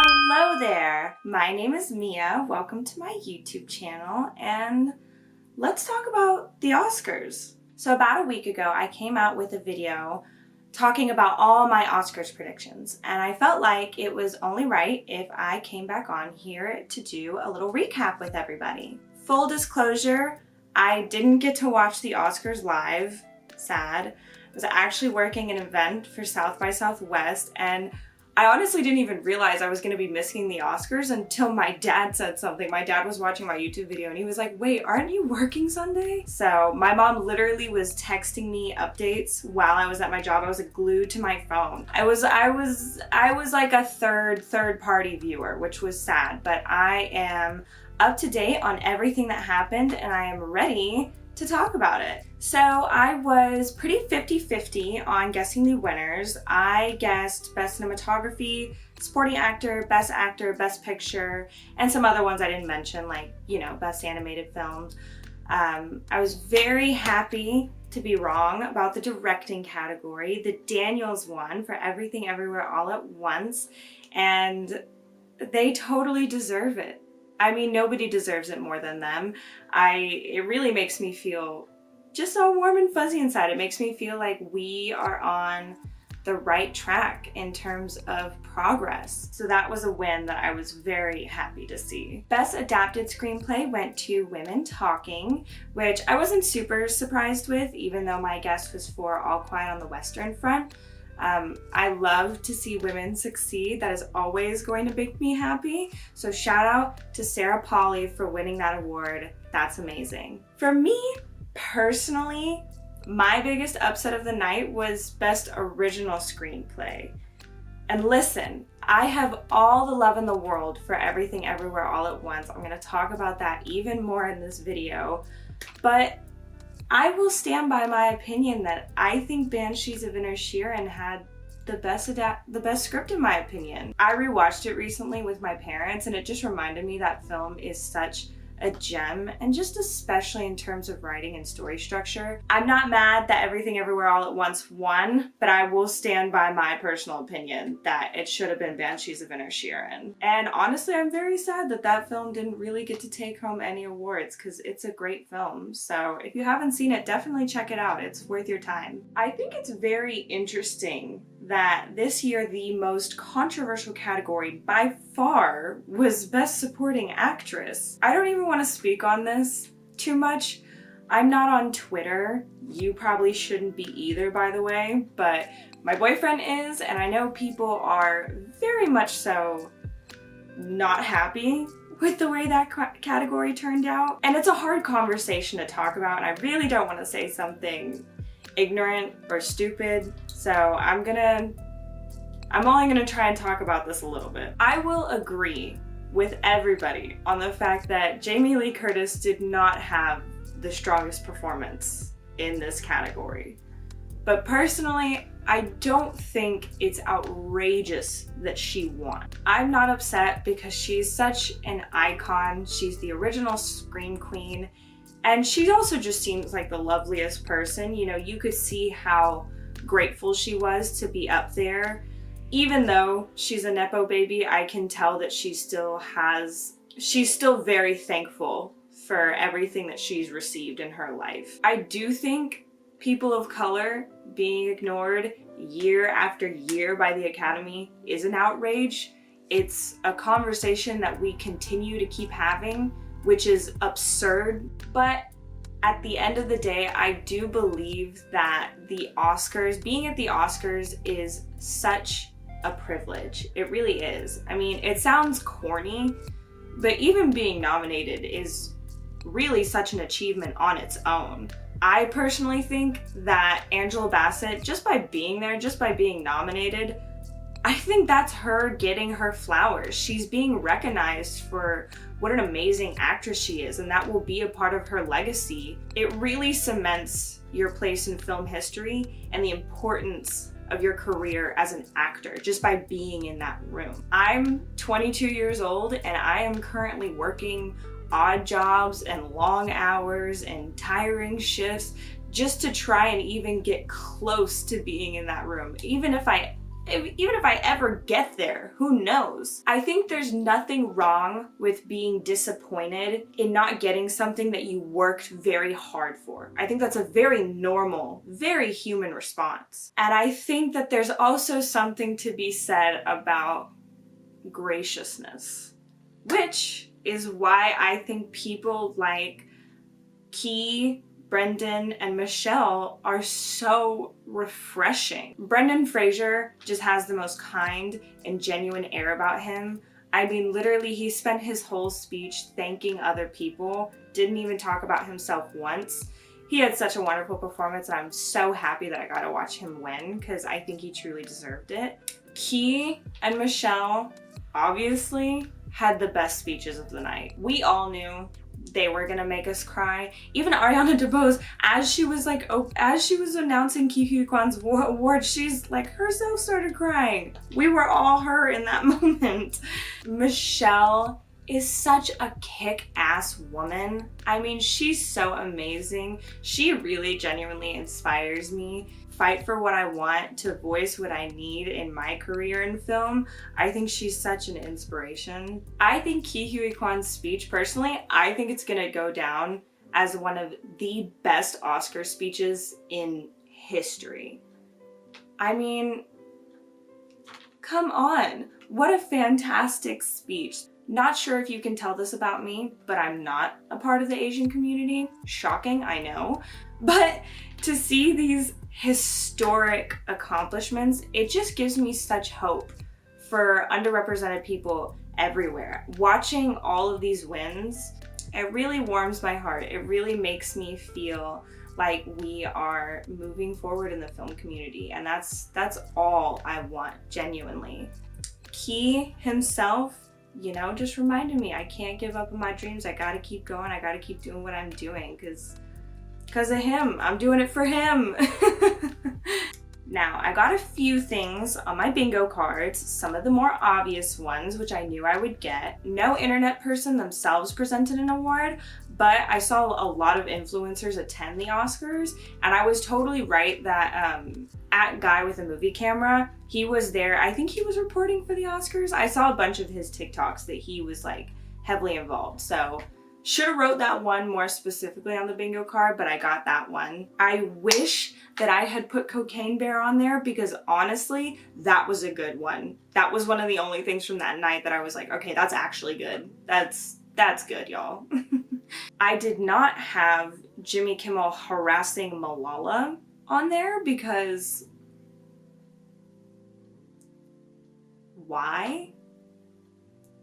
Hello there, my name is Mia. Welcome to my YouTube channel, and let's talk about the Oscars. So about a week ago, I came out with a video talking about all my Oscars predictions, and I felt like it was only right if I came back on here to do a little recap with everybody. Full disclosure, I didn't get to watch the Oscars live, sad. I was actually working an event for South by Southwest, and I honestly didn't even realize I was going to be missing the Oscars until my dad said something. My dad was watching my YouTube video and he was like, "Wait, aren't you working Sunday?" So my mom literally was texting me updates while I was at my job. I was glued to my phone. I was like a third party viewer, which was sad, but I am up to date on everything that happened and I am ready to talk about it. So I was pretty 50-50 on guessing the winners. I guessed Best Cinematography, Supporting Actor, Best Picture, and some other ones I didn't mention, like, Best Animated Film. I was very happy to be wrong about the directing category. The Daniels won for Everything Everywhere All at Once, and they totally deserve it. I mean, nobody deserves it more than them. It really makes me feel just so warm and fuzzy inside. It makes me feel like we are on the right track in terms of progress. So that was a win that I was very happy to see. Best Adapted Screenplay went to Women Talking, which I wasn't super surprised with, even though my guess was for All Quiet on the Western Front. I love to see women succeed. That is always going to make me happy. So shout out to Sarah Polley for winning that award. That's amazing. For me, personally, my biggest upset of the night was Best Original Screenplay. And listen, I have all the love in the world for Everything Everywhere All at Once. I'm going to talk about that even more in this video. But I will stand by my opinion that I think Banshees of Inisherin had the best script in my opinion. I rewatched it recently with my parents and it just reminded me that film is such a gem, and just especially in terms of writing and story structure. I'm not mad that Everything Everywhere All at Once won, but I will stand by my personal opinion that it should have been Banshees of Inisherin. And honestly, I'm very sad that that film didn't really get to take home any awards because it's a great film. So if you haven't seen it, definitely check it out. It's worth your time. I think it's very interesting that this year the most controversial category by far was Best Supporting Actress. I don't even want to speak on this too much. I'm not on Twitter. You probably shouldn't be either, by the way, but my boyfriend is, and I know people are very much so not happy with the way that category turned out. And it's a hard conversation to talk about, and I really don't want to say something ignorant or stupid, so I'm only gonna try and talk about this a little bit. I will agree with everybody on the fact that Jamie Lee Curtis did not have the strongest performance in this category. But personally, I don't think it's outrageous that she won. I'm not upset because she's such an icon. She's the original Scream Queen. And she also just seems like the loveliest person. You could see how grateful she was to be up there. Even though she's a Nepo baby, I can tell that she's still very thankful for everything that she's received in her life. I do think people of color being ignored year after year by the Academy is an outrage. It's a conversation that we continue to keep having, which is absurd. But at the end of the day, I do believe that being at the Oscars is such a privilege. It really is. I mean, it sounds corny, but even being nominated is really such an achievement on its own. I personally think that Angela Bassett, just by being there, just by being nominated, I think that's her getting her flowers. She's being recognized for what an amazing actress she is, and that will be a part of her legacy. It really cements your place in film history and the importance of your career as an actor just by being in that room. I'm 22 years old and I am currently working odd jobs and long hours and tiring shifts just to try and even get close to being in that room. Even if I even if I ever get there, who knows? I think there's nothing wrong with being disappointed in not getting something that you worked very hard for. I think that's a very normal, very human response. And I think that there's also something to be said about graciousness, which is why I think people like Key, Brendan, and Michelle are so refreshing. Brendan Fraser just has the most kind and genuine air about him. I mean, literally, he spent his whole speech thanking other people, didn't even talk about himself once. He had such a wonderful performance, and I'm so happy that I got to watch him win because I think he truly deserved it. Key and Michelle obviously had the best speeches of the night. We all knew they were gonna make us cry. Even Ariana DeBose, as she was announcing Ke Huy Quan's award, she's like herself started crying. We were all her in that moment. Michelle is such a kick-ass woman. I mean, she's so amazing. She really genuinely inspires me. Fight for what I want, to voice what I need in my career in film. I think she's such an inspiration. I think Ke Huy Quan's speech, personally, I think it's gonna go down as one of the best Oscar speeches in history. I mean, come on, what a fantastic speech. Not sure if you can tell this about me, but I'm not a part of the Asian community. Shocking, I know. But to see these historic accomplishments, it just gives me such hope for underrepresented people everywhere. Watching all of these wins, it really warms my heart. It really makes me feel like we are moving forward in the film community, and that's all I want, genuinely. Key himself, you know, just reminded me I can't give up on my dreams. I gotta keep going. I gotta keep doing what I'm doing because of him. I'm doing it for him. Now, I got a few things on my bingo cards, some of the more obvious ones, which I knew I would get. No internet person themselves presented an award, but I saw a lot of influencers attend the Oscars, and I was totally right that at Guy with a Movie Camera, he was there. I think he was reporting for the Oscars. I saw a bunch of his TikToks that he was like heavily involved, so should have wrote that one more specifically on the bingo card, but I got that one. I wish that I had put Cocaine Bear on there because honestly, that was a good one. That was one of the only things from that night that I was like, okay, that's actually good. That's good, y'all. I did not have Jimmy Kimmel harassing Malala on there because why?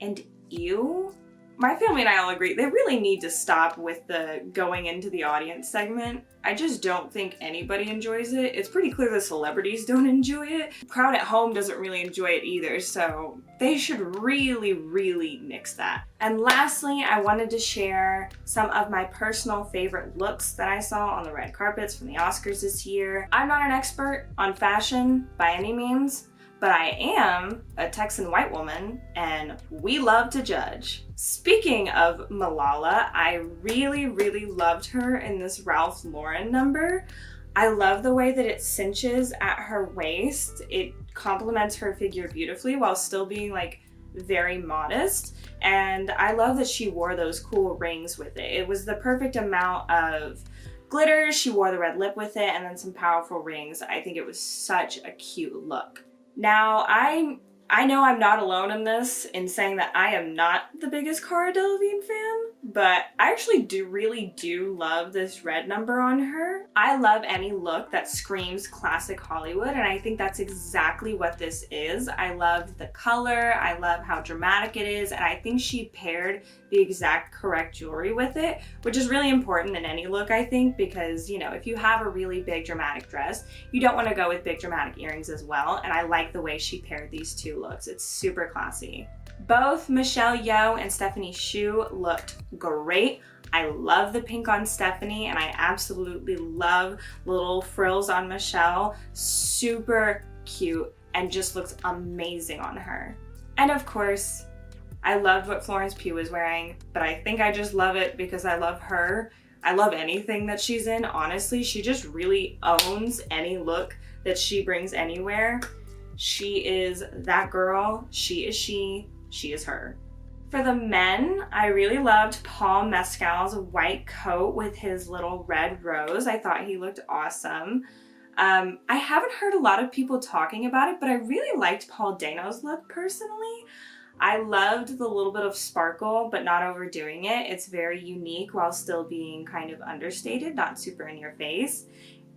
And ew. My family and I all agree, they really need to stop with the going into the audience segment. I just don't think anybody enjoys it. It's pretty clear the celebrities don't enjoy it. Crowd at home doesn't really enjoy it either, so they should really, really nix that. And lastly, I wanted to share some of my personal favorite looks that I saw on the red carpets from the Oscars this year. I'm not an expert on fashion by any means, but I am a Texan white woman, and we love to judge. Speaking of Malala, I really, really loved her in this Ralph Lauren number. I love the way that it cinches at her waist. It complements her figure beautifully while still being like very modest. And I love that she wore those cool rings with it. It was the perfect amount of glitter. She wore the red lip with it and then some powerful rings. I think it was such a cute look. Now, I know I'm not alone in this in saying that I am not the biggest Cara Delevingne fan, but I actually really do love this red number on her. I love any look that screams classic Hollywood, and I think that's exactly what this is. I love the color, I love how dramatic it is, and I think she paired the exact correct jewelry with it, which is really important in any look, I think, because, you know, if you have a really big dramatic dress, you don't want to go with big dramatic earrings as well, and I like the way she paired these two looks. It's super classy. Both Michelle Yeoh and Stephanie Hsu looked great. I love the pink on Stephanie, and I absolutely love little frills on Michelle. Super cute and just looks amazing on her. And of course, I loved what Florence Pugh was wearing, but I think I just love it because I love her. I love anything that she's in, honestly. She just really owns any look that she brings anywhere. She is that girl. She is her. For the men, I really loved Paul Mescal's white coat with his little red rose. I thought he looked awesome. I haven't heard a lot of people talking about it, but I really liked Paul Dano's look personally. I loved the little bit of sparkle, but not overdoing it. It's very unique while still being kind of understated, not super in your face.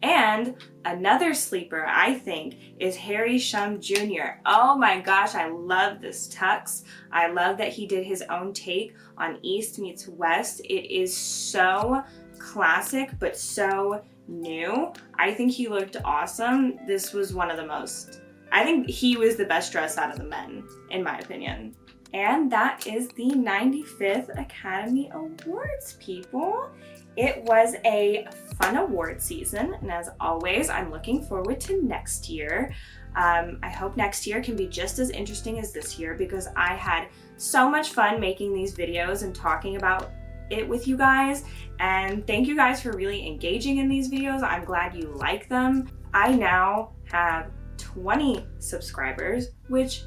And another sleeper, I think, is Harry Shum Jr. Oh my gosh, I love this tux. I love that he did his own take on East meets West. It is so classic, but so new. I think he looked awesome. This was one of the most, I think he was the best dressed out of the men, in my opinion. And that is the 95th Academy Awards, people. It was a fun award season, and as always, I'm looking forward to next year. I hope next year can be just as interesting as this year because I had so much fun making these videos and talking about it with you guys, and thank you guys for really engaging in these videos. I'm glad you like them. I now have 20 subscribers, which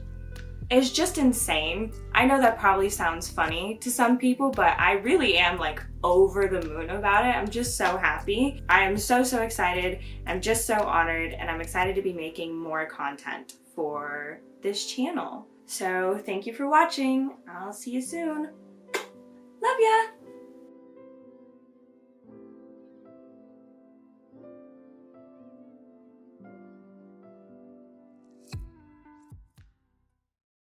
is just insane. I know that probably sounds funny to some people, but I really am like over the moon about it. I'm just so happy. I am so excited. I'm just so honored, and I'm excited to be making more content for this channel. So thank you for watching. I'll see you soon.